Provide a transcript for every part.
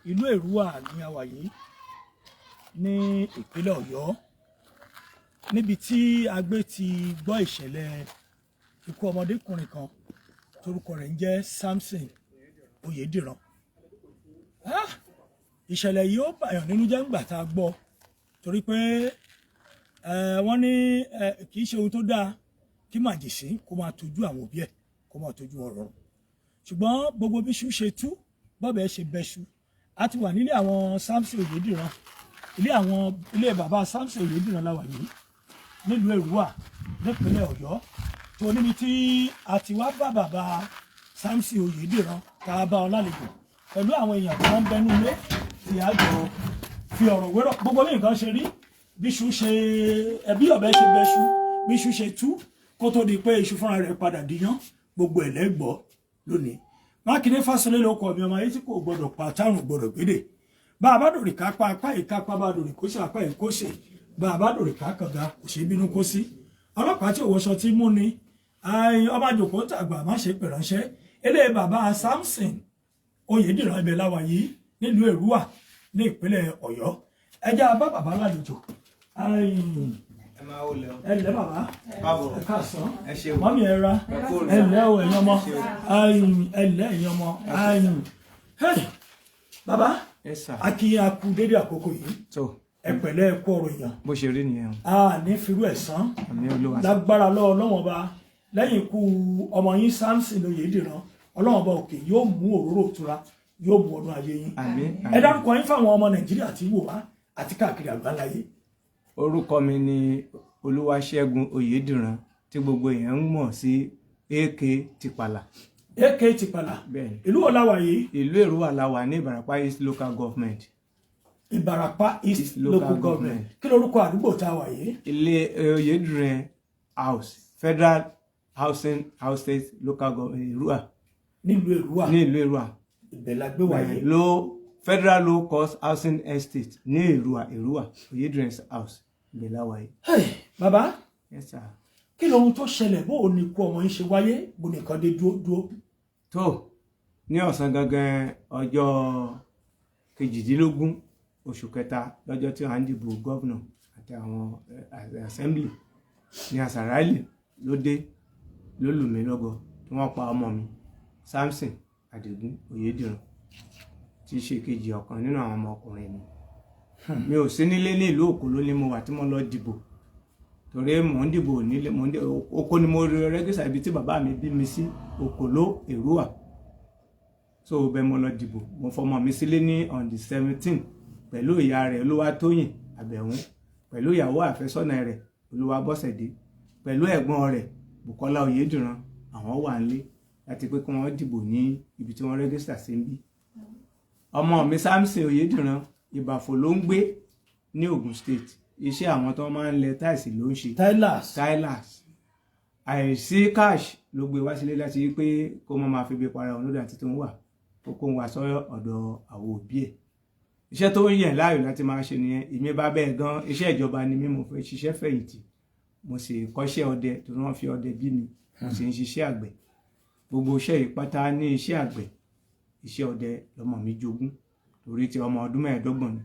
ìlú Èrúwà ní a wà yìí ní ìpínlẹ̀ Ọ̀yọ́ níbi tí a gbé ti gbọ́ ìṣẹ̀lẹ̀ ikú ọmọdékùnrin kan torúkọ rẹ̀ ń jẹ́ Samson Oyediran. Ìṣẹ̀lẹ̀ yìí ó bàyàn nínú jẹ́ ńgbà tá a gbọ́ torí pé wọ́n ní kì í ṣe ohun tó dáa kí màjèṣí kó máa tọ́jú àwọn òbí ẹ̀ kó máa tọ́jú ọ̀rọ̀ ṣùgbọ́n gbogbo bí ṣú ṣe tú bọ́bẹ̀ ṣe bẹ́ṣu a ti wà nílé àwọn Samson Oyediran ilé bàbá Samson Oyediran láwà yìí nílùú Èrúwà nípínlẹ̀ Ọ̀yọ́ tó níbi tí a ti wá bá bàbá Samson Oyediran tá a bá ọ lálejò pẹ̀lú àwọn èèyàn tí wọ́n ń bẹnu ilé tí a jọ fi ọ̀rọ̀ wérọ̀ gbogbo bí nǹkan ṣe rí bí iṣu ṣe ẹbí ọ̀bẹ ṣe bẹ́ṣu bí iṣu ṣe tú kó tó di pé iṣu fúnra rẹ̀ padà díyán gbogbo ẹ̀lẹ́gbọ́ lónìí. Mákindé Fásolé ló kọ mi ọmọ ayé tí kò gbọdọ̀ pa tárùn gbọdọ̀ gbédè bá a bá dòrì ká pa apá ìkápá bá dòrì kó ṣe apá ìkóṣe bá a bá dòrì ká kànga kò ṣe bínú kó sí ọlọ́pàá tí òwòṣọ tí mú ni ọba jòkó tàgbà má ṣe pè ránṣẹ́ ilé bàbá Samson Oyediran ibẹ̀ láwa yìí nílùú Èrúwà ní ìpínlẹ̀ Ọ̀yọ́ ẹjẹ́ abá bàbá lálejò ẹlẹ́ bàbá ẹ káàsán mọ́mí ẹ ra ẹlẹ́ o ẹ̀yin ọmọ ẹlẹ́ ẹ̀yin ọmọ bàbá akínyàkú dédé àkókò yìí ẹ pẹ̀lẹ́ ẹ kú ọ̀rọ̀ èèyàn bó ṣe rí nìyẹn a ní firú ẹ̀sán lágbára lọ́wọ́ bá lẹ́yìn ikú ọmọ yín Samson Oyediran Ọlọ́run bá òkè yóò mú òróró òtura yóò bu ọdún ayé yín ẹ dárúkọ yín fáwọn ọmọ Nàìjíríà tí wò wá àti káàkiri àgbáláyé. Orúkọ mi ni Olúwaṣẹ́gun Oyediran tí gbogbo èèyàn ń mọ̀ sí AK Tipala. AK Tipala ìlú wo la wà yìí. Ìlú Èrúwà la wà ní Ìbàràpá East Local Government. Ìbàràpá East Local Government kí lorúkọ àdúgbò tá a wà yìí. Ilé Oyediran House Federal Housing Estate Local Government Èrúwà. Nílùú Èrúwà. Ní ìlú Èrúwà. Ibẹ̀ la gbé wà yìí. Federal Low Cost Housing Estate ní Èrúwà Oyediran House ibẹ̀ la wà yìí. Bàbá yes sir. Kí lohun tó ṣẹlẹ̀ bó o ní kú ọmọ yín ṣe wáyé bó nìkan dé dúró. Tó ní ọ̀sán gangan ọjọ́ 18 oṣù kẹta lọ́jọ́ tí wọ́n á dìbò gọ́vnà àti àwọn assembly ní Asarali ló dé ló lù mí lọ́gọ tí wọ́n pa ọmọ mi Samson Adigun Oyediran tí ṣe kejì ọ̀kan nínú àwọn ọmọkùnrin mi. Mi ò sí nílé ní ìlú Òkò ló ní mo wà tí mo lọ dìbò torí mò ń dìbò nílé Òkò ni mo rẹ́gísà ibi tí bàbá mi bí mi sí Òkò ló Èrúwà so bẹ́ẹ̀ mo lọ dìbò mo fọmọ mi sílé ní on the 17 pẹ̀lú ìyá rẹ̀ Olúwatóyìn Àbẹ̀wọ̀n pẹ̀lú ìyàwó àfẹ́sọ́nà rẹ̀ Olúwabọ́sẹ̀dé pẹ̀lú ẹ̀gbọ́n rẹ̀ Bùkọ́lá Oyediran àwọn wà nílé láti pé kí wọ́n dìbò ní ibi tí wọ́n rẹ́gísà sí ń bí. Ọmọ mi Samson Oyediran Ìbàfò ló ń gbé ní Ogun State iṣẹ́ àwọn tó máa ń lẹ táìsì ló ń ṣe tilers àìsí cash ló gbé wá sílé láti rí pé kó má máa fi bí para òun lódà àti tó ń wà kó ń wá sọ́yọ́ ọ̀dọ̀ àwọn òbí ẹ̀. Iṣẹ́ tó ń yẹn láàyò láti máa ṣe nìyẹn èmi bá bẹ́ẹ̀ gan iṣẹ́ ìjọba ni mí mo fẹ́ ṣiṣẹ́ fẹ̀yìntì mo sì kọ́ṣẹ́ ọdẹ tó wọ́n fi ọdẹ bí mi mo sì ń ṣiṣẹ́ àgbẹ̀ gbogbo iṣẹ́ ìpátá ní iṣẹ́ àgbẹ̀ iṣẹ́ ọdẹ lọmọ mi jogún torí ti ọmọ ọdún 25 ni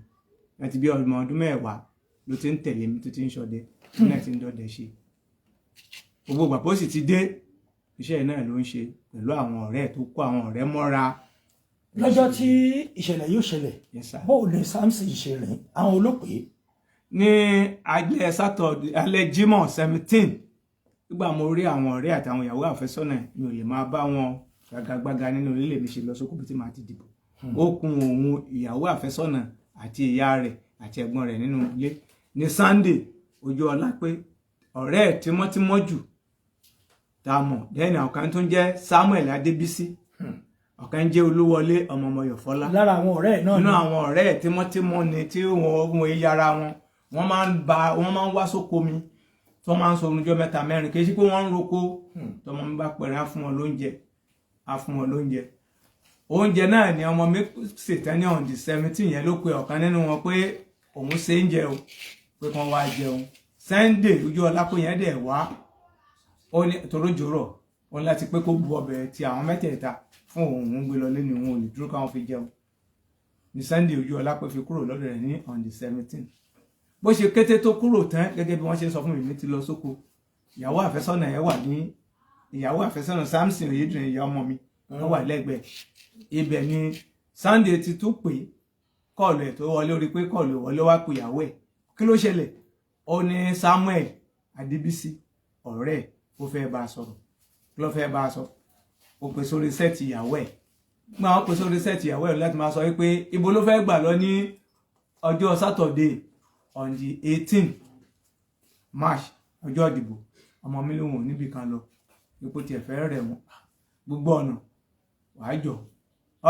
láti bí ọmọ ọdún 10 ló ti ń tẹ̀lé mi tó ti ń ṣọdẹ tí náà ti ń dọdẹ ṣe gbogbo ìgbà bó sì ti dé iṣẹ́ náà ló ń ṣe pẹ̀lú àwọn ọ̀rẹ́ tó kó àwọn ọ̀rẹ́ mọ́ra. Lọ́jọ́ tí ìṣẹ̀lẹ̀ yóò ṣẹlẹ̀ bóò ní Samson ṣe rìn àwọn olópè. Ní alẹ́ Saturday alẹ́ Jímọ̀ 17 nígbà mo rí àwọn ọ̀rẹ́ àtàwọn ìyàwó àfẹ́sọ́nà mi ò lè máa bá wọn gbagagbága nínú ilé mi ṣe lọ sókò bí tí màá ti dìbò ó kun òun ìyàwó àfẹ́sọ́nà àti ìyá rẹ̀ àti ẹ̀gbọ́n rẹ̀ nínú ilé ní Sunday ojú ọlá pé ọ̀rẹ́ ẹ̀ tímọ́tímọ́ jù tá a mọ̀ dẹ́ni ọ̀kan tó ń jẹ́ Samuel Adébísí ọ̀kan jẹ́ Olúwọlé Ọmọmọyọ̀fọ́lá lára àwọn ọ̀rẹ́ ẹ̀ náà nínú àwọn ọ̀rẹ́ ẹ̀ tímọ́tímọ́ ni tí wọ́n yára wọ́n máa ń wá sóko mi tó máa ń sọ ọjọ́ 3-4 kì í ṣe pé wọ́n ń roko tọmọ mi bá pẹ̀rẹ̀ á fún wọn lóúnjẹ oúnjẹ náà ni ọmọ mi ṣètẹ́ ní on the 17 yẹn ló pe ọ̀kan nínú wọn pé òun ṣe ń jẹ o pé kàn wá jẹun Sunday ojú ọlá pé yẹn dẹ̀ wá ó ní torójòrò wọn láti pé kó bu ọbẹ̀ ti àwọn mẹ́tẹ̀ẹ̀ta fún òun gbé lọ lẹ́nu òun ò lè dúró káwọn fi jẹun ní Sunday Oyediran fi kúrò lọ́dọ̀ rẹ̀ ní on the 17th. Bó ṣe kété tó kúrò tán gẹ́gẹ́ bí wọ́n ṣe sọ fún mi ti lọ sóko. Ìyàwó àfẹ́sọ́nà ẹ̀ wà ní ìyàwó àfẹ́sọ́nà Samson Oyediran ìyá ọmọ mi wọ́n wà lẹ́gbẹ̀ẹ́. Ibẹ̀ ni Sunday ti tún pè kọ́ọ̀lù ẹ̀ tó wọlé orí pé kọ́ọ̀lù wọlé wá pè ìyàwó ẹ̀. Kí ló ṣẹlẹ̀? Ó ní Samuel Adébísí ọ̀rẹ́ ẹ̀ ó fẹ́ bá a sọ̀rọ̀. Kí ló fẹ́ bá a sọ? Ó pè sórí sẹ́ẹ̀tì ìyàwó ẹ̀. Nígbà wọ́n pè sórí sẹ́ẹ̀tì ìyàwó ẹ̀ láti máa sọ wípé ibo ló fẹ́ gbà lọ ní ọjọ́ Saturday on the 18th March ọjọ́ ìdìbò. Ọmọ mi lóhùn níbi kan lọ ipò tiẹ̀ fẹ́ rẹ̀ wọ́n gbogbo ọ̀nà wàá jọ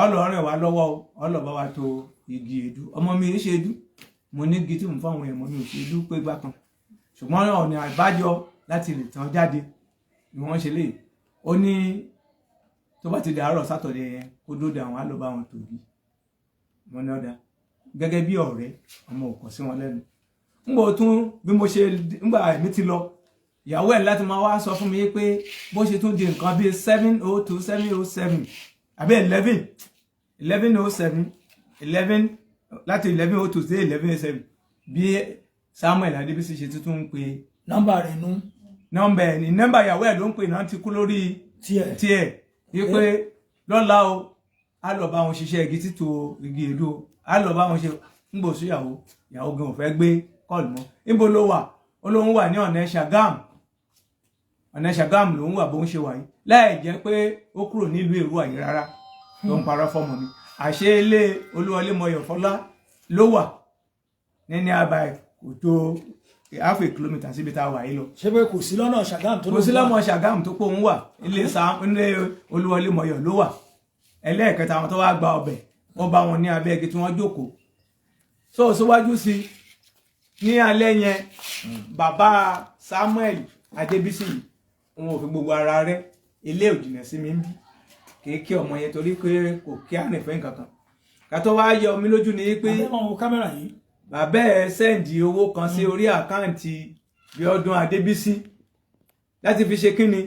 ọlọ́rìn wá lọ́wọ́ ọlọ́ba wa tó igi èédú ọmọ mi ń ṣe èédú mo ní igi tí mo fáwọn èèyàn mi ò ṣe èédú pé gbá kan ṣùgbọ́n ọ̀nà àbájọ láti lè tàn jáde ni wọ́n ṣe lè ó ní tó bá ti di àárọ̀ Saturday yẹn kó dóde àwọn àlọ́ba wọn tó igi wọn ní ọ̀dà gẹ́gẹ́ bí ọ̀rẹ́ ọmọ òkọ̀ sí wọn lẹ́nu ńgbà tún bí mo ṣe ńgbà èmi ti lọ ìyàwó ẹ̀ láti máa wá sọ fún mi pé bó ṣe tún di nǹkan bíi 7:02 7:07 àbí 11:07 láti 11:02 sí 11:07 bí Samuel Adébísí ṣe tún ń pe nọ́mbà rẹ̀ nú nọ́mbà ẹ̀ ní nọ́mbà ìyàwó ẹ̀ ló ń pè náà ti kú lórí tiẹ̀ wípé lọ́la o á lọ bá wọn ṣiṣẹ́ igi títò igi èédú o á lọ bá wọn ṣe ń gbò sí ìyàwó gan ò fẹ́ gbé kọ́ọ̀lù mọ́ níbo ló wà ó lóun wà ní ọ̀nà Ṣàgámù lòun wà bó ń ṣe wà yìí láì jẹ́ pé ó kúrò nílùú Èrúwà yìí rárá tó ń parọ́ fọ́mọ mi àṣé ilé Olúwọlé Mọyọ̀fọ́lá ló wà ní àbá kò tó half a kilometre síbi tá a wà yìí lọ. ṣé pé kò sí lọ́nà Ṣàgámù tó ló wà? Kò sí lọ́nà Ṣàgámù tó pé òun wà ilé Olúwọlé Mọyọ̀ ló wà. Ẹlẹ́ẹ̀kẹta àwọn tó wá gba ọbẹ̀ wọ́n bá wọn ní abẹ́ igi tí wọ́n jókòó. So síwájú sí ní alẹ́ yẹn bàbá Samuel Adébísí wọn ò fi gbogbo ara rẹ̀ ilé òjìnà sí mi ń bí kéèké ọmọ yẹn torí pé kò kí àrìnfẹ́ nǹkan kan ká tó wá yọ omi lójú ni pé kámẹ́rà yìí bàbá ẹ̀ sẹ́ǹdì owó kan sí orí àkáǹtì Bíọ́dún Adébísí láti fi ṣe kíni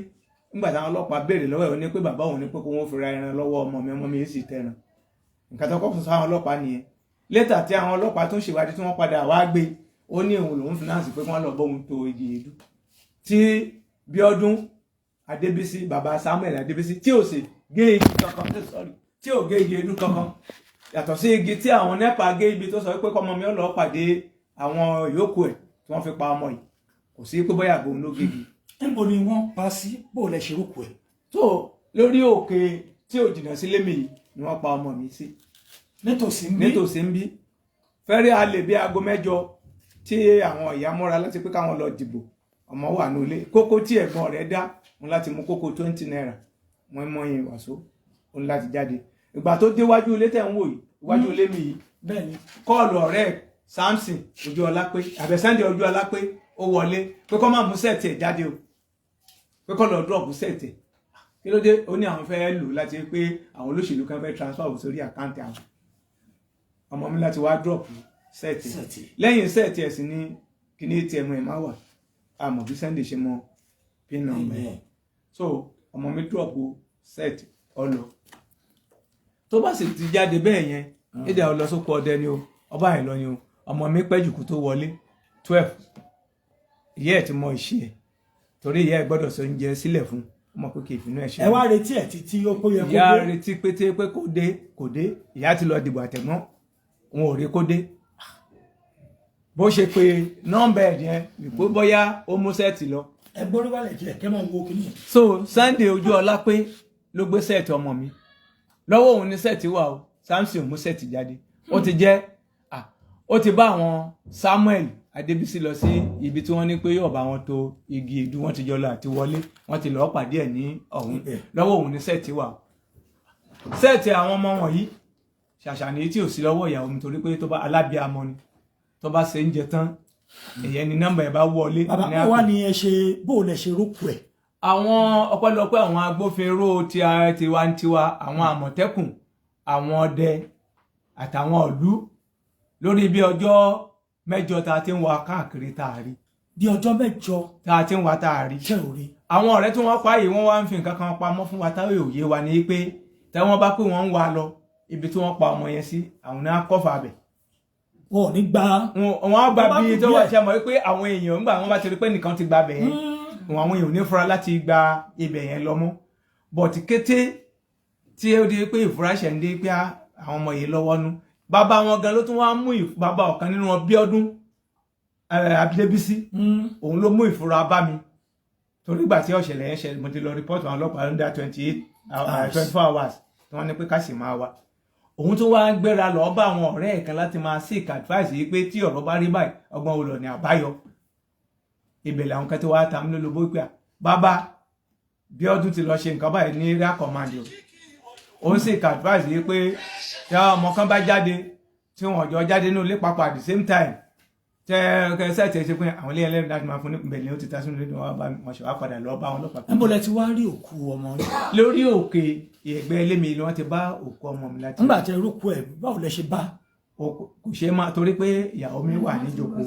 nígbà táwọn ọlọ́pàá béèrè lọ́wọ́ ẹ̀ ó ní pé bàbá òun ní pé kó wọ́n fi ra ẹran lọ́wọ́ ọmọ mi sì tẹran nǹkan tó kọ́ fún sáwọn ọlọ́pàá nìyẹn létà tí àwọn ọlọ́pàá tó ń ṣèwádìí tí wọ́n padà wá gbé ó ní òun lòun fìnánsì pé kí wọ́n lọ bóun tó igi èédú tí Bíọ́dún Adébísí bàbá Samuel Adébísí tí ò sì gé igi kankan tí ò gé igi èédú kankan yàtọ̀ sí igi tí àwọn NEPA gé ibi tó sọ pé kọ́mọ mi ó lọ pàdé àwọn yòókù ẹ̀ tí wọ́n fi pa ọmọ yìí kò sí pé bóyá àbòun ló gégi. níbo ni wọ́n pa sí bó lẹ ṣe rúkú ẹ̀? tó lórí òkè tí ò jìnnà sílé mi yìí ni wọ́n pa ọmọ mi sí. nítòsí ń bí fẹ́rẹ́ alẹ́ bí aago 8 tí àwọn ìyá mọ́ra láti pé káwọn lọ dìbò ọmọ wà nílé kókó tí ẹ̀gbọ́n rẹ̀ dá òun láti mú kókó 20 naira wọ́n mọ yín wàsó òun láti jáde ìgbà tó déwájú ilé tẹ̀ ń wò yìí iwájú ilé mi yìí bẹ́ẹ̀ ni kọ́ọ̀lù ọ̀rẹ́ Samson Oyediran àbẹ̀sẹ́ndì Oyediran ó wọlé pé kọ́ máa mú sẹ́ẹ̀tì ẹ̀ jáde o pé kọ́ lọ dúrọ̀pù sẹ́ẹ̀tì ẹ̀ kí ló dé ó ní àwọn fẹ́ lò láti pé àwọn olóṣèlú kan fẹ́ transfer owó sórí àkáǹtì àwọn ọmọ mi láti wá dúrọ̀pù sẹ́ẹ̀tì lẹ́yìn sẹ́ẹ̀tì ẹ̀ sì ní kíní ATM ẹ̀ máa wà àmọ́ bí Sunday ṣe mọ pin number so ọmọ mi dúrọ̀pù sẹ́ẹ̀tì ọlọ tó bá sì ti jáde bẹ́ẹ̀ yẹn èdè àwọn lọ́sọ́kọ ọdẹ ni o ọba ẹ̀ lọ ni o ọmọ mi pẹ́ jù kó tó wọlé 12 ìyá ẹ̀ ti mọ ìṣe ẹ̀ torí ìyá ẹ̀ gbọ́dọ̀ sọ oúnjẹ sílẹ̀ fún ọmọ pé kì í finú ẹ̀ ṣe. ẹ wá retí ẹ̀ títí ó kó yẹ kó dé. ìyá retí pété pé kò dé ìyá ti lọ dìbò àtẹ̀mọ́ òun ò rí kó dé bó ṣe pé nọ́mbà ẹ̀ yẹn wípé bóyá ó mú sẹ́ẹ̀tì lọ. ẹ gbórí wálẹ̀ jẹ́ kẹ́ mọ̀ wo kìíní. so Sunday Oyediran ló gbé sẹ́ẹ̀tì ọmọ mi lọ́wọ́ òun ní sẹ́ẹ̀tì wà o Samson mú sẹ́ẹ̀tì jáde ó ti bá àwọn Samuel Adébísí lọ sí ibi tí wọ́n ní pé yóò bá wọn tó igi èédú wọ́n ti jọ lọ àti wọlé wọ́n ti lọ́ọ́ pàdé ẹ̀ ní ọ̀hún lọ́wọ́ òun ní sẹ́ẹ̀tì wà sẹ́ẹ̀tì àwọn ọmọ wọ̀nyí ṣàṣà ní tí ò sí lọ́wọ́ ìyàwó mi torí pé tó bá alábíàmọ ni tó bá ṣe ń jẹ tán èyẹ ni nọ́mbà ẹ̀ bá wọlé. bàbá wa ni ẹ ṣe bó lẹ ṣe rúkú ẹ̀. àwọn ọpẹ́lọpẹ́ àwọn agbófinró tiwantiwa àwọn àmọ̀tẹ́kùn àwọn ọdẹ àtàwọn ìlú lórí bí ọjọ́ 8 tá a ti ń wá káàkiri tá a rí. bí ọjọ́ 8 tá a ti ń wá tá a rí. ṣé ò rí. àwọn ọ̀rẹ́ tí wọ́n pa yìí wọ́n wá ń fi nǹkan kan pamọ́ fún wa táwọn òye wa ní pé tẹ́wọ́n bá pé wọ́n ń wá lọ ibi tí wọ́n pa ọmọ yẹn sí àwọn náà kọ́fà bẹ̀. wọn ò ní gba wọn á gba bí tó wà ṣe mọ̀ wípé àwọn èèyàn ńgbà wọn bá ti rí pé nìkan ti gba bẹ̀ yẹn àwọn èèyàn ò ní fura láti gba ibẹ̀ yẹn lọ mọ́ but kété tí ó di pé ìfura ṣẹ̀ ń dé pé àwọn ọmọ yìí lọ́wọ́ nú bàbá wọn gan ló tún wá mú bàbá ọ̀kan nínú wọn Bíọ́dún Abídébísí òun ló mú ìfura bá mi torí ìgbà tí ọ̀ṣẹ̀lẹ̀ yẹn ṣẹlẹ̀ mo ti lọ report àwọn ọlọ́pàá under 24 hours tí wọ́n ní pé ká sì máa wá òun tó wá gbéra lọ bá àwọn ọ̀rẹ́ ẹ̀ kan láti máa seek advice yìí pé tí ọ̀rọ̀ bá rí báyìí ọgbọ́n wo lọ ní àbáyọ ibẹ̀ làwọn kan tí wàá ta mí lólobó pé bàbá Bíọ́dún ti lọ ṣe nǹkan báyìí ní area command o ó seek advice yìí pé tí ọmọ kan bá jáde tí wọn jọ jáde ní ilé papọ̀ at the same time kẹsẹ̀ tí ẹ ṣe pé àwọn ilé ẹlẹ́rìí láti máa fún ní ìbẹ̀lẹ̀ ó ti ta sínú ilé wọn ṣe wá padà lọ bá wọn lọ́pàá. níbo lẹ ti wá rí òkú ọmọ rẹ. lórí òkè ẹgbẹ́ ẹlẹ́mi ni wọ́n ti bá òkú ọmọ mi láti. nígbà tí ẹrú kú ẹ báwo lẹ ṣe bá. kò ṣe é máa torí pé ìyàwó mi wà níjókòó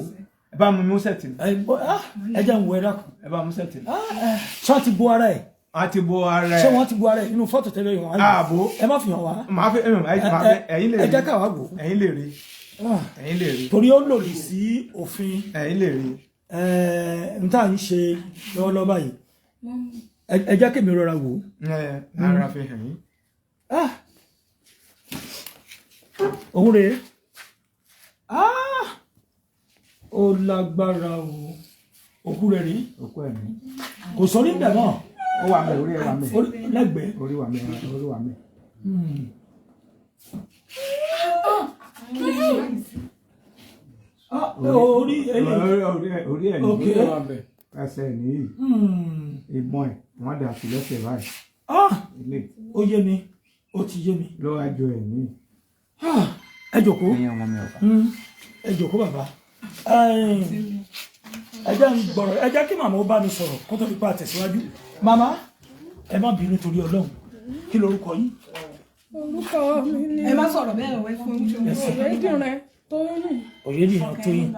ẹ bá mú sẹ́ẹ̀tì mi. ẹ jẹ́ ń wo ẹ̀rọ kan. ẹ bá mú sẹ́ẹ̀tì mi. ṣé wọ́n ti bo ara ẹ̀. wọ́n ti bo ara ẹ̀. ṣé wọ́n ti bo ara ẹ̀ nínú fọ́tò tẹ́lẹ̀ yìí wọ́n á lò. ààbò ẹ má fi hàn wá. màá fi ẹ̀yin lè rí. ẹ jẹ́ káwá wò. ẹ̀yin lè rí. ẹ̀yin lè rí. torí ó lòdì sí òfin. ẹ̀yin lè rí. n tá à ń ṣe lọ́wọ́lọ́wọ́ báyìí ẹ jẹ́ kémi rọra wò. ara fi hàn yín. òun rèé ó lágbára o òkú rẹ̀ rí òkú ẹ̀ ní. kò sọ nígbà náà. ó wà mẹ́ orí ẹ̀ wà mẹ́. lẹ́gbẹ̀ẹ́. orí wà mẹ́ orí wà mẹ́. orí ẹ̀ ní orí wà mẹ́. ẹsẹ̀ nìyí ìbọn ẹ̀ wọ́n dà sí lẹ́sẹ̀ báyìí. ó yé mi ó ti yé mi. ló wá jọ ẹ̀ ní. ẹ jókòó ẹ jókòó bàbá ẹ jẹ́ kí màmá ó bá mi sọ̀rọ̀ kó tó fi pa àtẹ̀síwájú. màmá ẹ má bínú torí Ọlọ́run kí lorúkọ yín. orúkọ mi ni ẹ má sọ̀rọ̀ bẹ́ẹ̀ wẹ́ fún Oyediran Tóyìn. Oyediran Tóyìn.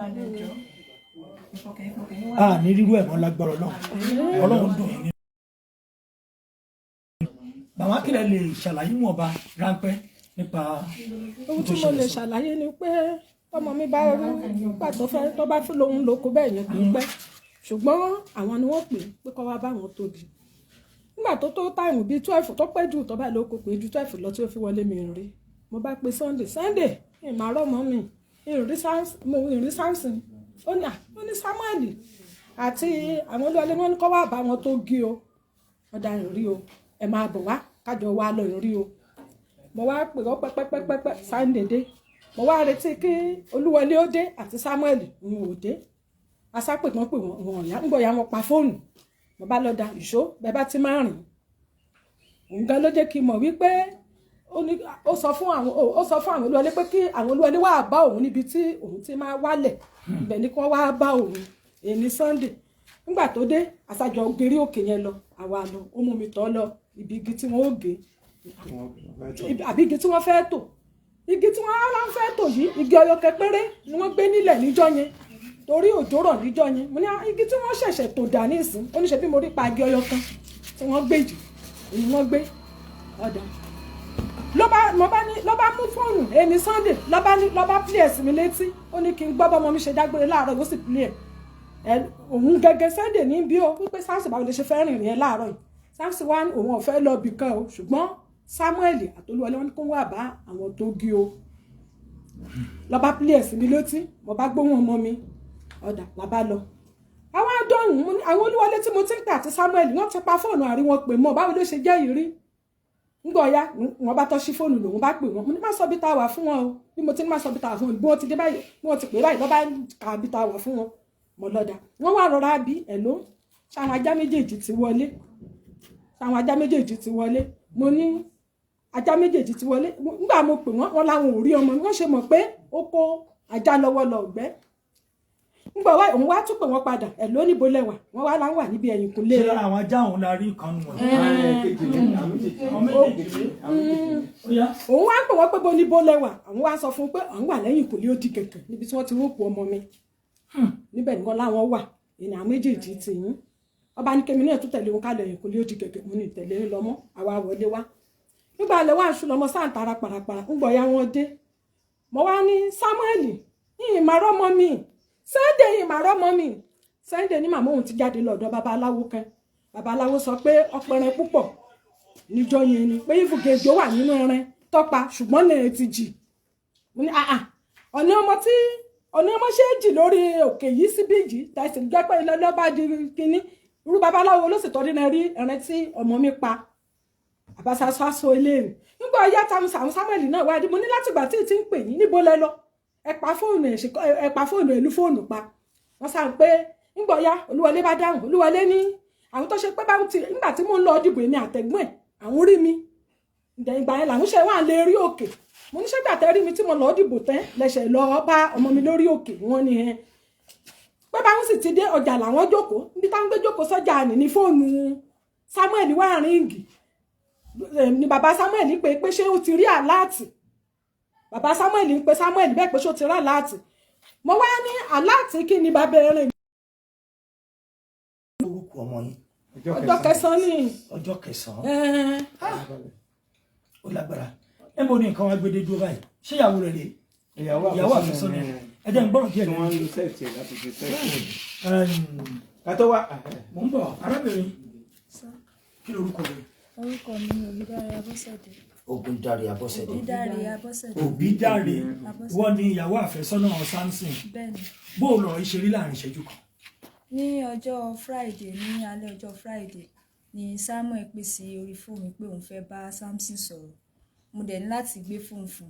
ní rírú ẹ̀ mọ́ lágbára Ọlọ́run dùn yín. màmá kí lẹ lè ṣàlàyé wọn ọba ráńpẹ́ nípa ohun tí mo lè ṣàlàyé ni pé ọmọ mi bá rí pàtó fẹ́ tó bá fún lóhun lóko bẹ́ẹ̀ yẹn kì í pẹ́ ṣùgbọ́n àwọn ni wọ́n pè pé kọ́ wá bá wọn tóbi nígbà tó tó táìmù bíi 12 tó pẹ́ jù tó bá lóko pé ju 12 lọ tí ó fi wọlé mi rí mo bá pe Sunday ìmọ̀ràn mọ́ mi ìrìn Samson ó ní Samuel àti àwọn olúwalé wọn ní kọ́ wá bá wọn tó gí o ọ̀dà ìrí o ẹ máa bọ̀ wá kájọ wá lọ ìrí o mo wá pè ọ́ pẹ́pẹ́pẹ́pẹ́ Sunday dé mo wá retí kí olúwọlé ó dé àti Samuel ń ò dé asápè kan pè wọ́n ọ̀yá ń bọ̀ ya wọn pa fóònù mo bá lọ da ìṣó bẹ́ẹ̀ bá ti máa rìn nǹkan ló jẹ́ kí n mọ̀ wípé ó sọ fún àwọn olúwọlé pé kí àwọn olúwọlé wá bá òun níbi tí òun ti máa wálẹ̀ ibẹ̀ ni kí wọ́n wá bá òun èyí Sunday nígbà tó dé àṣàjọ gírí òkè yẹn lọ àwa lọ ó mú mi tọ́ lọ ibi igi tí wọ́n ó gé àbí igi tí wọ́n fẹ́ tò igi tí wọ́n á fẹ́ tò yìí igi ọyọkẹ péré ni wọ́n gbé nílẹ̀ níjọ́ yẹn torí òjò rọ̀ níjọ́ yẹn mo ní igi tí wọ́n ṣẹ̀ṣẹ̀ tò dà ní ìsìn ó ní ṣe bí mo rí pa igi ọyọkan tí wọ́n gbé jù èyí wọ́n gbé ọ̀dà ló bá mú fóònù èmi Sunday ló bá play ẹ̀sìn mi létí ó ní kí n gbọ́ bọ́mọ mi ṣe dágbére láàárọ̀ yóò sì play ẹ̀ òun gẹ́gẹ́ Sunday ní bí ó wípé Samson báwo lè ṣe fẹ́ rìnrìn ẹ̀ láàárọ̀ yìí Samson wá ní òun ọ̀fẹ́ lọ bì kan o ṣùgbọ́n Samuel àtolúwọlé wọn ní kó wà bá àwọn tó gí o lọ bá play ẹ̀sìn mi létí mo bá gbóhùn ọmọ mi ọ̀dà làbá lọ àwọn adọ́hùn àwọn olúwọlé tí mo ti ń pè àti Samuel wọ́n ti pa fóònù àrí wọn pè mọ́ báwo ló ṣe jẹ́ ìrí ńgbọ̀ ya wọn bá tọ́ sí fóònù lòun bá pè wọ́n mo ní má sọ bí ta wà fún wọn o bí mo ti ní má sọ bí ta wà fún wọn bí wọ́n ti dé báyìí bí wọ́n ti pè báyìí lọ́ bá kà bí ta wà fún wọn mọ̀ lọ́dà wọ́n wà rọra bí ẹ̀ ló ṣàwọn ajá méjèèjì ti wọlé mo ní ajá méjèèjì ti wọlé nígbà mo pè wọ́n láwọn ò rí ọmọ mi wọ́n ṣe mọ̀ pé ó kó ajá lọ́wọ́ lọ gbẹ́ nígbà wá òun wá tún pè wọ́n padà ẹ̀ ló níbo lẹ́wà wọ́n wá láwọn wà níbi ẹ̀yìn kò lé ṣé àwọn ajá òun la rí kan wọn. òun wá pè wọ́n pé bó níbo lẹ́wà àwọn wá sọ fún pé àwọn wà lẹ́yìn kò lé ó di kẹ̀kẹ́ níbi tí wọ́n ti rúpò ọmọ mi níbẹ̀ ni wọ́n láwọn wà ènìyàn méjèèjì ti yín ọba ní kémi náà tún tẹ̀lé wọn ká lẹ́yìn kò lé ó di kẹ̀kẹ́ mo ní ìtẹ̀lé lọ́mọ́ àwa wọlé wá nígbà lè wá ṣùnà ọmọ sáǹtara parapara ń gbọ́ ya wọn dé mo wá ní Samuel yìí mà rọ́mọ mi Sunday yìí mà rọ́mọ mi Sunday ní màmá òun ti jáde lọ́dọ̀ babaláwo kan babaláwo sọ pé ọpẹrẹ púpọ̀ níjọ́ yẹn ni pé ìfúgẹjọ wà nínú ẹran tọpa ṣùgbọ́n lè ti jì mo ní ọ̀nà ọmọ ṣe é jì lórí òkè yìí síbí jì tàìsí jẹ́ pé ilé bá di kínní irú babaláwo ló sì tọ́jú náà rí ẹran tí ọmọ mi pa àbáṣaṣọ eléyìí nígbà ọyá Samson Samuel náà wádìí mo ní láti ìgbà tí ì ti ń pè yín níbo lẹ lọ ẹ pa fóònù ẹlú fóònù pa wọ́n sá pé nígbà ọyá Olúwọlé bá dáhùn Olúwọlé ní àwọn tó ṣe pé báwọn ti nígbà tí mò ń lọ dìbò èmi àtẹ̀gbọ́n ẹ̀ àwọn rí mi ìgbà yẹn làwọn ṣe wà lè rí òkè mo ní ṣẹ́gbà tẹ́ rí mi tí mo lọ dìbò tẹ́ lẹ́sẹ̀ lọ bá ọmọ mi lórí òkè wọ́n ní ẹ pé báwọn sì ti dé ọjà làwọn jókòó níbi táwọn gbé jókòó sọ́jà ní fóònù Samuel wà ríǹgì ni bàbá Samuel pé ṣé ó ti rí àláàtì bàbá Samuel ń pe Samuel bẹ́ẹ̀ pé ṣé ó ti rí àláàtì mo wá ní àláàtì kí ni bàbá ẹ̀rìn. orúkọ ọmọ yín. ọjọ́ kẹsàn-án ni. ọjọ́ kẹsàn-án. ó lágbára ẹ mọ ní nǹkan wá gbédé dúró báyìí ṣé ìyàwó rẹ rè ìyàwó àfẹ́sọ́nà ẹ jẹ́ ń gbọ́rọ̀ díẹ̀ wọ́n ń lo sẹ́ẹ̀tì ẹ̀ láti fi sẹ́ẹ̀tì kátó wá. mò ń bọ̀ arábìnrin kí lorúkọ rẹ. orúkọ mi ni Oyediran Abọ́sẹ̀dé. Ògúndáre Abọ́sẹ̀dé. Oyediran Abọ́sẹ̀dé. Òbídáre wọ́n ní ìyàwó àfẹ́sọ́nà Samson. Bẹ́ẹ̀ni. bó o lọ ìṣeré láàrin ìṣẹ́jú kan. ní ọjọ́ Friday ní alẹ́ ọjọ́ Friday ni Samuel pè sí orí fóònù pé òun fẹ́ bá Samson sọ̀rọ̀ mo dẹ̀ ní láti gbé fóònù fún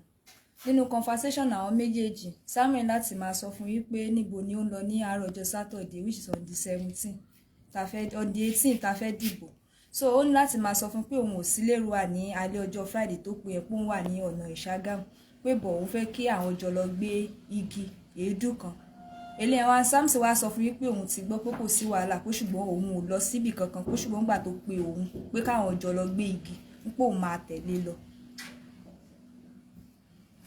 nínú conversation àwọn méjèèjì Samuel láti máa sọ fún yín pé níbo ni ó ń lọ ní àárọ̀ ọjọ́ Saturday which is on the 17th on the 18th tá fẹ́ dìbò so ó ní láti máa sọ fún pé òun ò sí l'Eruwa ní alẹ́ ọjọ́ Friday tó pé ẹ̀pọ̀ wà ní ọ̀nà Ìṣàgámù pé bọ̀ òun fẹ́ kí àwọn jọ lọ gbé igi èédú kan eléyàn wá Samson wá sọ fún yín pé òun ti gbọ́ pé kò sí wàhálà pé ṣùgbọ́n òun ò lọ síbì kankan pé ṣùgbọ́n gbà tó pe òun pé káwọn jọ lọ gbé igi pé òun máa tẹ̀lé lọ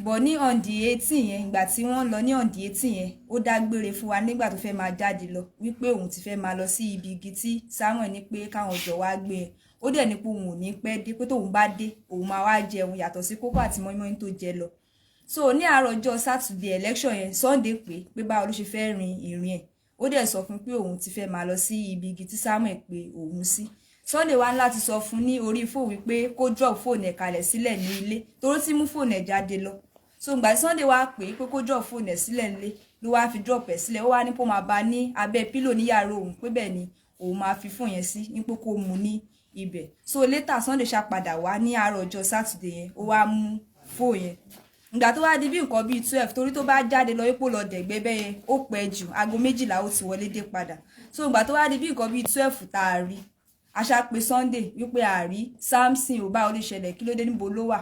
bọ̀ ní on the 18 yẹn ìgbà tí wọ́n lọ ní on the 18 yẹn ó dágbére fún wa nígbà tó fẹ́ máa jáde lọ wípé òun ti fẹ́ máa lọ sí ibi igi tí Samuel ní pé káwọn jọ wá gbé ẹ ó dẹ̀ ní pé òun ò ní pẹ́ dé pé tóun bá dé òun máa wá jẹun yàtọ̀ sí kókó àti mọ́ínmọ́ín tó jẹ lọ so ní àárọ̀ ọjọ́ Saturday election yẹn Sunday pé báwo ló ṣe fẹ́ rin ìrìn ẹ̀ ó dẹ̀ sọ fún pé òun ti fẹ́ máa lọ sí ibi igi tí Samuel pé òun sí Sunday wá láti sọ fún ní orí fóònù wípé kó drop fóònù ẹ̀ kalẹ̀ sílẹ̀ ní ilé toró tí mú fóònù ẹ̀ jáde lọ so ìgbà tí Sunday wá pé kó drop fóònù ẹ̀ sílẹ̀ nílé ló wá fi drop ẹ̀ sílẹ̀ ó wá ní kó máa bá ní abẹ́ pílò ní yàrá òun pé bẹ́ẹ̀ ni òun máa fi fóònù yẹn sí ní pé kó mú ní ibẹ̀ so later Sunday ṣá padà wá ní àárọ̀ ọjọ́ Saturday yẹn ó wá mú fóònù yẹn ìgbà tó wá di bí nǹkan bíi 12 torí tó bá jáde lọ ipò lọ dẹ̀gbẹ́ bẹ́ẹ̀ yẹn ó pẹ́ jù aago 12 ó ti wọlé dé padà so ìgbà tó wá di bí nǹkan bíi 12 tá a rí aṣá pé Sunday wípé àrí Samson ò bá olè ṣẹlẹ̀ kí ló dé níbo ló wà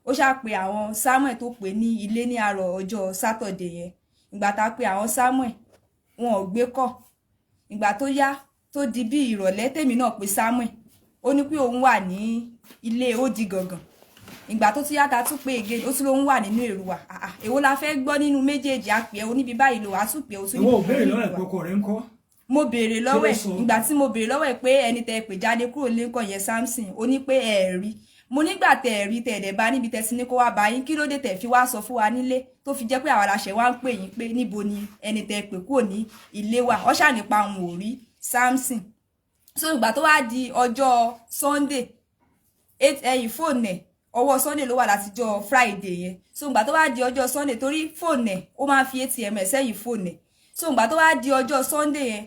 ó ṣá pé àwọn Samuel tó pè ní ilé ní àárọ̀ ọjọ́ Saturday yẹn ìgbà tá a pé àwọn Samuel wọn ò gbé kọ̀ ìgbà tó yá tó di bí ìrọ̀lẹ́ tèmi náà pé Samuel ó ní pé òun wà ní ilé Odi gangan ìgbà tó tún yá ta tún pé again ó tún lóun wà nínú Eruwa èwo la fẹ́ gbọ́ nínú méjèèjì àpè ẹ̀ oníbi báyìí lò wá tún pé ó tún ní ìbéèrè lọ́wọ́ ẹ̀ pọkọ rẹ̀ ń kọ́. mo béèrè lọ́wọ́ ẹ̀ ìgbà tí mo béèrè lọ́wọ́ ẹ̀ pé ẹni tẹ́ pè jáde kúrò lẹ́kọ̀ọ́ yẹn Samson ó ní pé ẹ̀ rí mo nígbà tẹ́ ẹ̀ rí tẹ́ ẹ̀dẹ̀ bá níbi tẹ́ sí ní kó wá bá yín kí ló dé tẹ́ fi wá sọ fún wa nílé tó fi jẹ́ pé àwọn aláṣẹ wá ń pè yín pé níbo ni ẹni tẹ́ pè kúrò ní ilé wa ó ṣà nípa òun ò rí Samson so ìgbà tó wá di ọjọ́ Sunday 8 fóònù ẹ̀ ọwọ́ Sunday ló wà látijọ́ Friday yẹn so ìgbà tó wá di ọjọ́ Sunday torí fóònù ẹ̀ ó máa ń fi ATM ẹ̀ sẹ́yìn fóònù ẹ̀ so ìgbà tó wá di ọjọ́ Sunday yẹn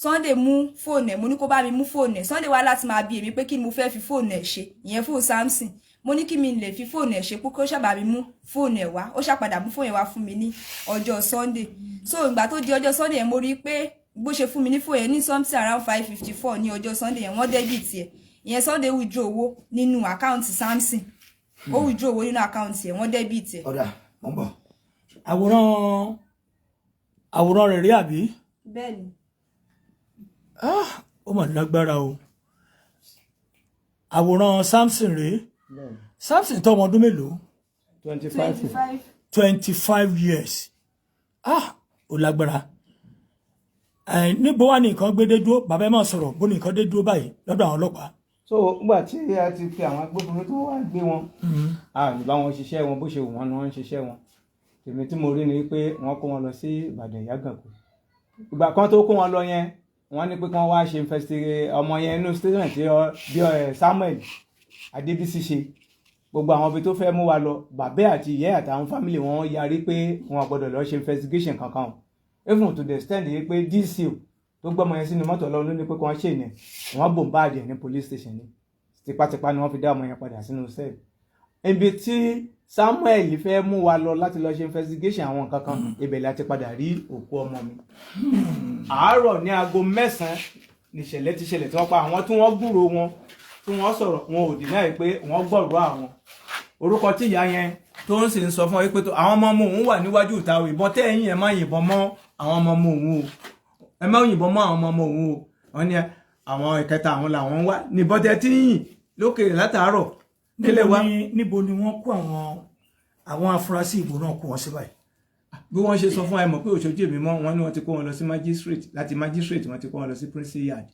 Sunday mú fóònù ẹ̀ mo ní kó bá mi mú fóònù ẹ̀ Sunday wá láti máa bi èmi pé kí ni mo fẹ́ fi fóònù ẹ̀ ṣe ìyẹn fóònù Samson mo ní kí mi lè fi fóònù ẹ̀ ṣe pé kó ṣàbà mi mú fóònù ẹ̀ wá ó ṣàpadà mú fóònù ẹ̀ wá fún mi ní ọjọ́ Sunday so ìgbà tó di ọjọ́ Sunday yẹn mo rí pé bó ṣe fún mi ní fóònù ẹ̀ ní something around 5:54 ní ọjọ́ Sunday yẹn wọ́n debit ẹ̀ ìyẹn Sunday withdraw owó nínú àkáǹtì Samson ó withdraw owó nínú àkáǹtì ẹ̀ wọ́n debit ẹ̀. ọ̀dà mọ̀ ń bọ̀ àwòrán rẹ̀ rí àbí. bẹ́ẹ̀ni. ó mà lágbára o àwòrán Samson rèé Samson tó ọmọ ọdún mélòó. 25 years ó lágbára níbo wà ní nǹkan gbé dé dúró bàbá ẹ máa sọ̀rọ̀ bó ní nǹkan dé dúró báyìí lọ́dọ̀ àwọn ọlọ́pàá. so nígbà tí a ti pe àwọn agbófinró tó wá gbé wọn a lè bá wọn ṣiṣẹ́ wọn bó ṣe wù wọ́n ni wọ́n ń ṣiṣẹ́ wọn tèmi tí mo rí ni pé wọ́n kó wọn lọ sí Ìbàdàn Ìyágànkù ìgbà kan tó kó wọn lọ yẹn wọ́n ní pé kí wọ́n wá ṣe investigate ọmọ yẹn inú statement tí bí Samuel Adébísí ṣe gbogbo àwọn ibi tó fẹ́ mú wa lọ bàbá àti ìyá àtàwọn fámìlì wọn yarí pé wọn gbọ́dọ̀ lọ ṣe investigation kankan even to the extent yìí pé DCO tó gbọ́mọ yẹn sínú mọ́tò Ọlọ́run ló ní pé kí wọ́n ṣe ìyẹn wọ́n bombard ẹ̀ ní police station ní tipátipá ni wọ́n fi dá ọmọ yẹn padà sínú cell ibi tí Samuel fẹ́ mú wa lọ láti lọ ṣe investigation àwọn nǹkan kan ibẹ̀ láti padà rí òkú ọmọ mi àárọ̀ ní aago 9 níṣẹ̀lẹ̀ ti ṣẹlẹ̀ tí wọ́n pa àwọn tí wọ́n gbúrò wọn tí wọ́n sọ̀rọ̀ wọn ò deny pé wọ́n gbọ́rọ̀ àwọn orúkọ tí ìyá yẹn tó ń sì ń sọ fún ọ pé àwọn ọmọ ọmọ òun wà níwájú ìta ìbọn tẹ́yìn ẹ̀ má yìnbọn mọ́ àwọn ọmọ ọmọ òun o ẹ má yìnbọn mọ́ àwọn ọmọ ọmọ òun o wọ́n ní àwọn ìkẹta àwọn làwọn wá níbọn tẹ́ tí yìn lókèrè látàárọ̀ kílẹ̀ wá. níbo ni wọ́n kó àwọn afurasí ìbò náà kó wọn sí báyìí. bí wọ́n ṣe sọ fún ẹ mọ̀ pé òṣojú èmi mọ́ wọn ni wọ́n ti kó wọn lọ sí magistrate láti magistrate wọ́n ti kó wọn lọ sí principal yard.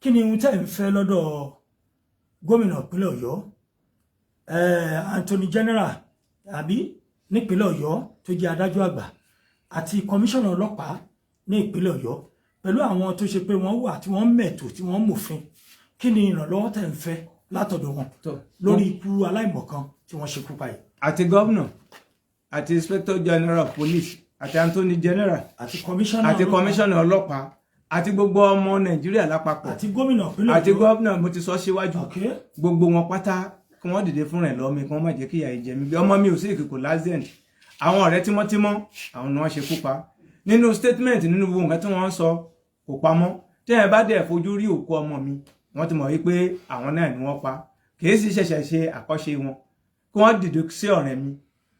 kí ni ohun tẹ́ ń fẹ́ lọ́dọ̀ gómìnà ìpínlẹ̀ Ọ̀yọ́ Anthony General àbí nípínlẹ̀ Ọ̀yọ́ tó jẹ́ adájọ́ àgbà àti kọmíṣánná ọlọ́pàá ní ìpínlẹ̀ Ọ̀yọ́ pẹ̀lú àwọn tó ṣe pé wọ́n wà tí wọ́n mẹ̀tò tí wọ́n mòfin kí ni ìrànlọ́wọ́ tẹ́ ń fẹ́ látọ̀dọ̀ wọn lórí ikú aláìmọ̀kan tí wọ́n ṣekú pa yìí. àti gómìnà àti inspector general of police àti Anthony General àti kọmíṣánná ọlọ́pàá àti gbogbo ọmọ Nàìjíríà lápapọ̀ àti gómìnà ìpínlẹ̀ Ọ̀yọ́ àti gómìnà mo ti sọ síwájú gbogbo wọn pátá kí wọ́n dìde fún rẹ̀ lọ́mí kí wọ́n má jẹ́ kí ìyà jẹ mí bí ọmọ mi ò sí ìkìkò lásìẹ̀n àwọn ọ̀rẹ́ tímọ́tímọ́ àwọn ni wọ́n ṣekú pa nínú statement nínú gbogbo nǹkan tí wọ́n ń sọ kò pamọ́ tí ẹ bá dẹ̀ fojú rí òkú ọmọ mi wọ́n ti mọ̀ wípé àwọn náà ni wọ́n pa kìí sì ṣẹ̀ṣẹ̀ ṣe àkọ́ṣe wọn kí wọ́n dìde sí ọ̀rẹ́ mi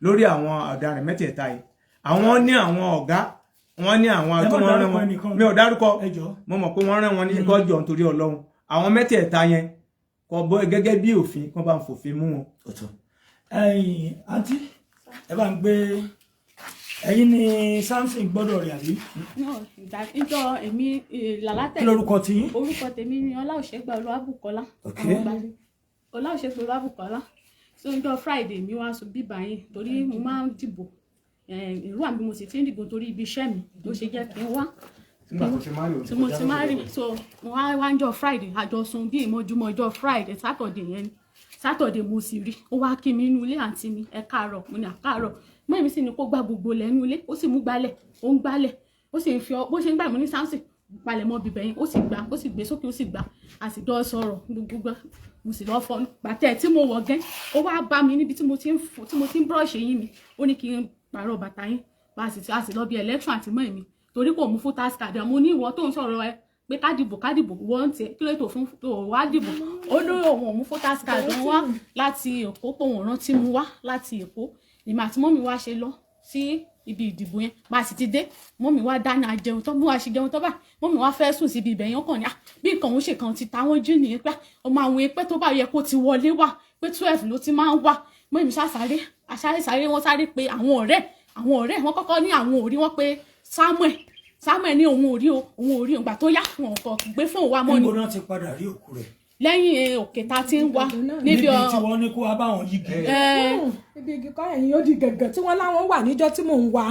lórí àwọn ọ̀daràn mẹ́tẹ̀ẹ̀ta yìí àwọn ní àwọn ọ̀gá wọ́n ní àwọn tó wọ́n rán wọn mi ò dárúkọ mo mọ̀ pé wọ́n rán wọn ní gọ́jọ́ nítorí Ọlọ́run àwọn mẹ́tẹ̀ẹ̀ta yẹn kò bọ́ gẹ́gẹ́ bí òfin kó bá ń fòfin mú wọn. àǹtí ẹ bá ń gbé ẹ̀yin ni Samson gbọ́dọ̀ rẹ̀ àbí. ìjọ èmi làlátẹ̀. kí lorúkọ tí. orúkọ tèmi ni Ọláòṣègbà Olúwabùkọ́lá. Ọláòṣègbà Olúwabùkọ́lá so ìjọ Friday mi wá sọ bíbá yín torí mo máa ń dìbò ìlú àbí mo sì ti ń dìbò torí ibi iṣẹ́ mi ló ṣe jẹ́ kí n wá. tí mo ti máa rí so mo wá ń jọ Friday àjọsùn bí ìmọ̀júmọ́ ìjọ Friday Saturday yẹn ni Saturday mo sì rí ó wá kí mi inú ilé àǹtí mi ẹ káàárọ̀ mo ní àkáàárọ̀ mọ́ èmi sì ní kó gbá gbogbo lẹ́nu ilé ó sì mú gbálẹ̀ ó ń gbálẹ̀ ó sì ń fi bó ṣe ń gbà mí ní Samson palẹ̀ mọ́ bíbẹ̀ yín ó sì gbà ó sì gbé sókè ó sì gbà a sì dọ́ sọ̀rọ̀ gbogbo mo sì lọ́ fọnú gbàtẹ́ tí mo wọ̀ gẹ́ ó wá bá mi níbi tí mo ti ń brush eyín mi ó ní kí n pààrọ̀ bàtà yín bá a sì lọ bí election àti mọ́ èmi torí kò mú voters card àmọ́ ní ìwọ tó ń sọ̀rọ̀ ẹ pé kádìbò wọ́n ti kí ló tó fún tó wá dìbò ó ní òun ò mú voters card wọn wá láti Èkó pé òun rántí mu wá láti Èkó ìmọ àti mọ́mí wá ṣe lọ sí ibi ìdìbò yẹn bá a sì ti dé mọ́mí wá dáná jẹun tó mú wá ṣe jẹun tó báyìí mọ́mí wá fẹ́ sùn síbi ibẹ̀ yẹn kàn ní bí nǹkan òun ṣe kàn ti ta wọ́n jí nìyẹn pé ọmọ àwọn ẹpẹ́ tó bá yẹ kó ti wọlé wá pé 12 ló ti máa ń wá mọ́mí sáré wọ́n sáré pé àwọn ọ̀rẹ́ wọn kọ́kọ́ ní àwọn òrí wọn pé Samuel ní òun òrí ògbà tó yá wọn kò gbé fóun wá mọ́ ni. níbo náà ti padà rí òkú rẹ̀. lẹ́yìn òkè tá a ti ń wá níbi tí wọ́n ní kó wá bá wọn yigi. ibi igi kọ́ ẹ̀yìn ó di gẹ̀gẹ̀ tí wọ́n láwọn wà níjọ́ tí mò ń wá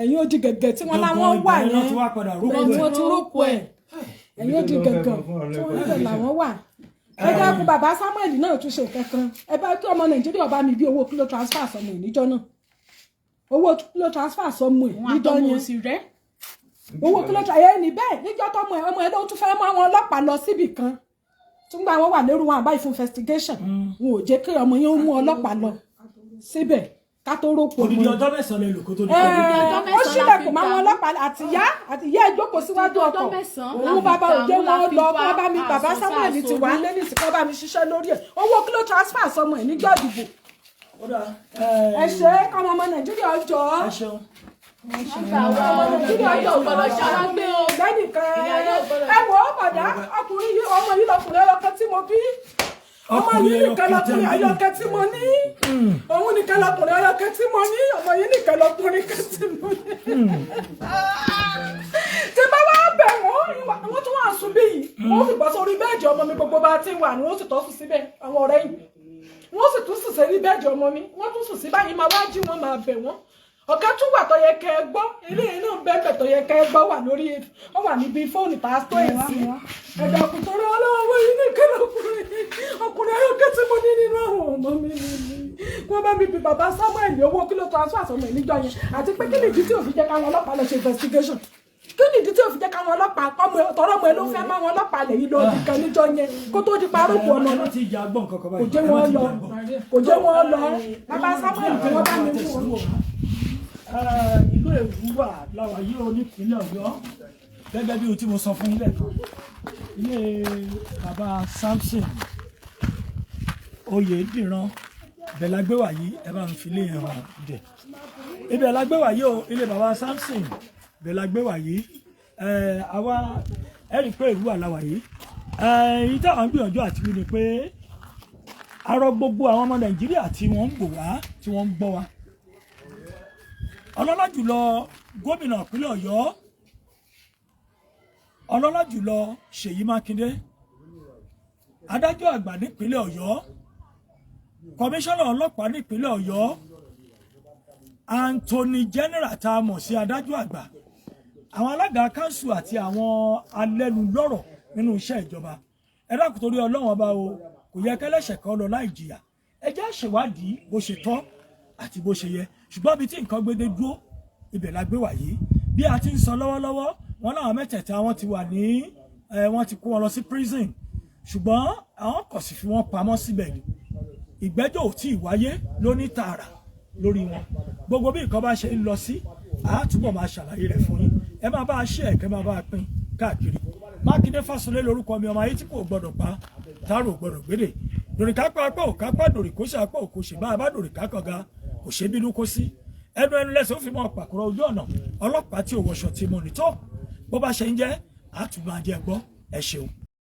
ẹ̀yìn ó di gẹ̀gẹ̀ tí wọ́n láwọn wà yẹn bẹ́ẹ̀ wọ́n ti rókò ẹ̀ ẹ̀yìn ó di gẹ̀gẹ̀ tí wọ́n bẹ̀ làwọn wà. ẹ dákun bàbá Samuel náà tún ṣe kankan ẹ bá kí ọmọ Nàìjíríà bá mi bí owó kí ló transfer sọmọ ìníjọ́ náà owó kí ló transfer sọmọ ìníjọ́ yẹn owó kí ló transfer ẹ ní bẹ́ẹ̀ níjọ́ tọmọ ẹ ló tún fẹ́ mú àwọn ọlọ́pàá lọ síbì kan túngbà wọn wà lérú wọn àbáyé fún investigation wọn ò jẹ́ kí ọmọ yẹn ó mú ọlọ́pàá lọ síbẹ̀ ká tó rọ́pò mọ́. odidi ọjọ́ mẹ́sàn-án lè lò kó tó di ó ṣílẹ̀kùn máa wọn ọlọ́pàá àtìyá ìjókòó síwájú ọkọ̀ òun bàbá òde wọn lọ wọn bá mi bàbá Samuel ti wà lẹ́ni tí wọ́n bá mi ṣiṣẹ́ lórí ẹ̀ owó kí ló transfer sọmọ ẹ̀ níjọ́ ìdìbò. ẹ ṣe ọmọ ọmọ Nàìjíríà ọjọ́ ọmọ Nàìjíríà ọjọ́ ògbọ́dọ̀ ṣara gbé o lẹ́nìkan ẹ wò ó bàdá ọkùnrin yìí ọmọ yìí lọkùnrin ọlọ́kẹ́ tí mo bí ọmọ yìí nìkan lọkùnrin ọlọ́kẹ́ tí mo ní òun nìkan lọkùnrin ọlọ́kẹ́ tí mo ní ọmọ yìí nìkan lọkùnrin tí mo ní. tí bá wá bẹ̀ wọ́n tún wà sùn bí yìí wọ́n fi bọ́ sórí bẹ́ẹ̀dì ọmọ ọmọ mi gbogbo bá ti wà ni wọ́n sì tọ́ sùn síbẹ̀ àwọn ọ̀rẹ́ yìí wọ́n sì tún sùn sí bẹ́ẹ̀dì ọmọ mi wọ́n tún sùn sí báyìí máa wá jí wọn máa bẹ̀ wọ́n ọ̀kẹ́ tún wà tó yẹ kẹ́ ẹ gbọ́ ilé yìí náà bẹ́ẹ̀ tó yẹ kẹ́ ẹ gbọ́ wà lórí ó wà níbi fóònù pásítọ̀ èsì ẹ̀dá kùtùrú ọlọ́wọ́ yìí ní kí ọkùnrin ayọ́kẹ́ tí mo ní nínú àwọn ọmọ mi nìyí wọ́n bá mi bí bàbá Samuel owó kí ló transfer sọmọ ẹ̀ níjọ yẹn àti pé kí nìdí tí ò fi jẹ́ káwọn ọlọ́pàá lọ ṣe investigation kí nìdí tí ò fi jẹ́ káwọn ọlọ́pàá tọrọ ọmọ ẹ ló fẹ́ máwọn ọlọ́pàá lè yí lọ nìkan níjọ yẹn kó tó di parókù ọ̀nà náà kò jẹ́ wọ́n lọ bàbá Samuel tí wọ́n bá mi mú wọn. Ìlú Èrúwà làwà yìí ó ní ìpínlẹ̀ Ọ̀yọ́ gẹ́gẹ́ bí o tí mo sọ fún ilé kan ilé bàbá Samson Oyediran ibẹ̀ la gbé wà yìí ẹ bá ń fi ilé yẹn hàn dẹ̀ ibẹ̀ la gbé wà yìí o ilé bàbá Samson ibẹ̀ la gbé wà yìí àwa ẹ̀rí pé Èrúwà làwà yìí èyí táwọn gbìyànjú àti wí ni pé arọ gbogbo àwọn ọmọ Nàìjíríà tí wọ́n ń gbọ́ wá tí wọ́n ń gbọ́ wá ọlọ́lá jùlọ gómìnà ìpínlẹ̀ Ọ̀yọ́ ọlọ́lá jùlọ Ṣèyí Mákindé adájọ́ àgbà nípínlẹ̀ Ọ̀yọ́ kọmíṣánná ọlọ́pàá nípínlẹ̀ Ọ̀yọ́ Anthony General tá a mọ̀ sí adájọ́ àgbà àwọn alága kanṣu àti àwọn alẹ́nulọ́rọ̀ nínú iṣẹ́ ìjọba ẹ dákun torí Ọlọ́run ọba o kò yẹ kẹ́lẹ́ṣẹ̀ kan lọ láì jìyà ẹ jẹ́ àṣèwádìí bó ṣe tọ́ àti bó ṣe yẹ ṣùgbọ́n bí tí nǹkan gbédé dúró ibẹ̀ la gbé wà yìí bí a ti ń sọ lọ́wọ́lọ́wọ́ wọn láwọn mẹ́tẹ̀ẹ̀ta wọn ti wà ní wọ́n ti kó wọn lọ sí prison ṣùgbọ́n àwọn kò sì fi wọn pamọ́ síbẹ̀ ni ìgbẹ́jọ́ ò tí ì wáyé lóní tààrà lórí wọn gbogbo bí nǹkan bá ṣe ń lọ sí àátúbọ̀ máa ṣàlàyé rẹ̀ fún yín ẹ máa bá a ṣe ẹ̀kẹ́ máa bá a pín káàkiri Mákindé Fásolé lórúkọ mi ọmọ ayé tí kò gbọdọ̀ pa tààrò gbọdọ̀ gbédè dòrìkápá apá òkápá dòrìkóṣe apá òkóṣe bá a bá dòrìkákọ̀ga kò ṣe bínú kó sí ẹnu lẹ́sẹ̀ ó fi mọ́ pàkúrọ̀ ojú ọ̀nà ọlọ́pàá tí ò wọṣọ tí mo nìtọ́ bó bá ṣe ń jẹ́ àtúmọ̀ ajẹ́ gbọ́ ẹ ṣeun.